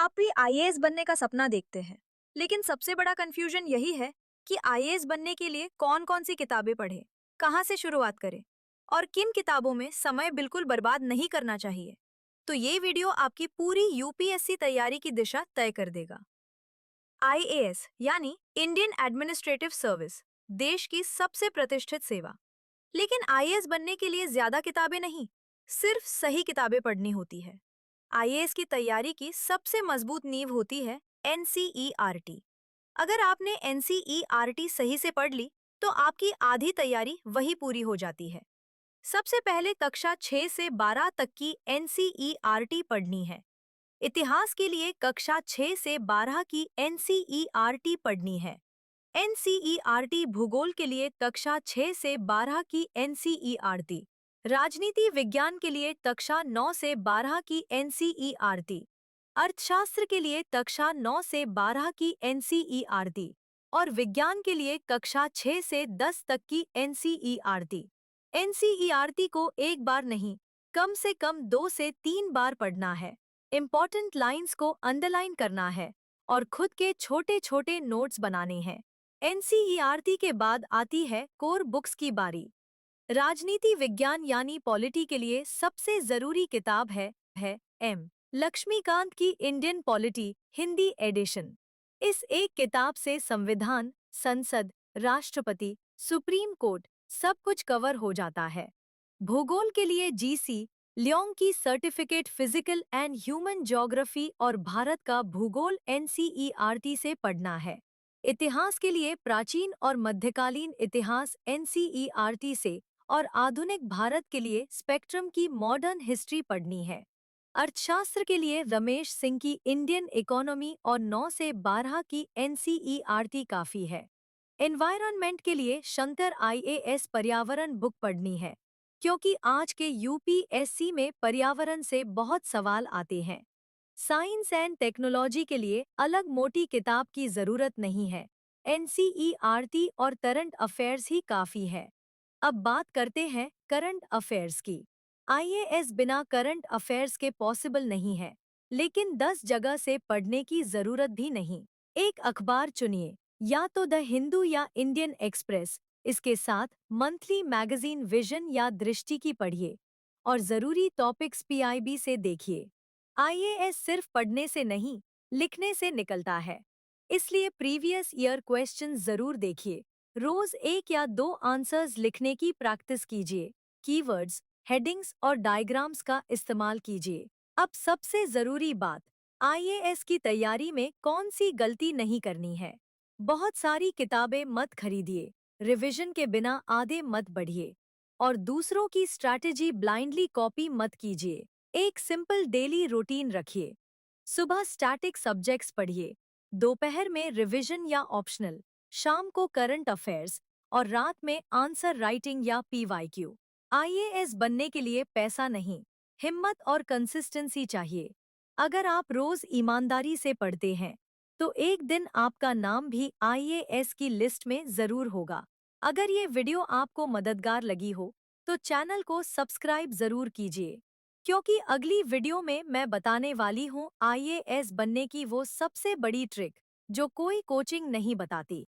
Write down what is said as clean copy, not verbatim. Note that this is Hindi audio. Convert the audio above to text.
आप भी आईएएस बनने का सपना देखते हैं, लेकिन सबसे बड़ा कंफ्यूजन यही है कि आईएएस बनने के लिए कौन-कौन सी किताबें पढ़ें, कहाँ से शुरुआत करें और किन किताबों में समय बिल्कुल बर्बाद नहीं करना चाहिए। तो ये वीडियो आपकी पूरी यूपीएससी तैयारी की दिशा तय कर देगा। आईएएस यानी इंडियन एडमिनिस्ट्रेटिव सर्विस, देश की सबसे प्रतिष्ठित सेवा। लेकिन आईएएस बनने के लिए ज्यादा किताबें नहीं, सिर्फ सही किताबें पढ़नी होती है। आईएएस की तैयारी की सबसे मजबूत नींव होती है एनसीईआरटी। अगर आपने एनसीईआरटी सही से पढ़ ली, तो आपकी आधी तैयारी वही पूरी हो जाती है। सबसे पहले कक्षा 6 से 12 तक की एनसीईआरटी पढ़नी है। इतिहास के लिए कक्षा 6 से 12 की एनसीईआरटी पढ़नी है। एनसीईआरटी भूगोल के लिए कक्षा 6 से 12 की एनसीईआरटी, राजनीति विज्ञान के लिए कक्षा 9 से 12 की एनसीईआरटी, अर्थशास्त्र के लिए कक्षा 9 से 12 की एनसीईआरटी और विज्ञान के लिए कक्षा 6 से 10 तक की एनसीईआरटी। एनसीईआरटी को एक बार नहीं, कम से कम 2 से 3 बार पढ़ना है। इम्पॉर्टेंट लाइंस को अंडरलाइन करना है और खुद के छोटे छोटे नोट्स बनाने हैं। एनसीईआरटी के बाद आती है कोर बुक्स की बारी। राजनीति विज्ञान यानी पॉलिटी के लिए सबसे जरूरी किताब है एम लक्ष्मीकांत की इंडियन पॉलिटी हिंदी एडिशन। इस एक किताब से संविधान, संसद, राष्ट्रपति, सुप्रीम कोर्ट सब कुछ कवर हो जाता है। भूगोल के लिए जीसी ल्योंग की certificate physical and human geography और भारत का भूगोल एनसीईआरटी से पढ़ना है। इतिहास के लिए प्राचीन और मध्यकालीन इतिहास एनसीईआरटी से और आधुनिक भारत के लिए स्पेक्ट्रम की मॉडर्न हिस्ट्री पढ़नी है। अर्थशास्त्र के लिए रमेश सिंह की इंडियन इकोनॉमी और 9 से 12 की एनसीईआरटी काफी है। एनवायरनमेंट के लिए शंकर आईएएस पर्यावरण बुक पढ़नी है, क्योंकि आज के यूपीएससी में पर्यावरण से बहुत सवाल आते हैं। साइंस एंड टेक्नोलॉजी के लिए अलग मोटी किताब की जरूरत नहीं है, एनसीईआरटी और करंट अफेयर्स ही काफी है। अब बात करते हैं करंट अफेयर्स की। आईएएस बिना करंट अफेयर्स के पॉसिबल नहीं है, लेकिन 10 जगह से पढ़ने की जरूरत भी नहीं। एक अखबार चुनिए, या तो द हिंदू या इंडियन एक्सप्रेस। इसके साथ मंथली मैगजीन विजन या दृष्टि की पढ़िए और जरूरी टॉपिक्स पीआईबी से देखिए। आईएएस सिर्फ पढ़ने से नहीं, लिखने से निकलता है। इसलिए प्रीवियस ईयर क्वेश्चन जरूर देखिए। रोज 1 या 2 आंसर्स लिखने की प्रैक्टिस कीजिए। कीवर्ड्स, हेडिंग्स और डायग्राम्स का इस्तेमाल कीजिए। अब सबसे जरूरी बात, आईएएस की तैयारी में कौन सी गलती नहीं करनी है। बहुत सारी किताबें मत खरीदिए, रिवीजन के बिना आगे मत बढ़िए और दूसरों की स्ट्रैटेजी ब्लाइंडली कॉपी मत कीजिए। एक सिंपल डेली रूटीन रखिए। सुबह स्टैटिक सब्जेक्ट्स पढ़िए, दोपहर में रिवीजन या ऑप्शनल, शाम को करंट अफेयर्स और रात में आंसर राइटिंग या पीवाईक्यू। आईएएस बनने के लिए पैसा नहीं, हिम्मत और कंसिस्टेंसी चाहिए। अगर आप रोज ईमानदारी से पढ़ते हैं, तो एक दिन आपका नाम भी आईएएस की लिस्ट में जरूर होगा। अगर ये वीडियो आपको मददगार लगी हो, तो चैनल को सब्सक्राइब जरूर कीजिए, क्योंकि अगली वीडियो में मैं बताने वाली हूँ आईएएस बनने की वो सबसे बड़ी ट्रिक जो कोई कोचिंग नहीं बताती।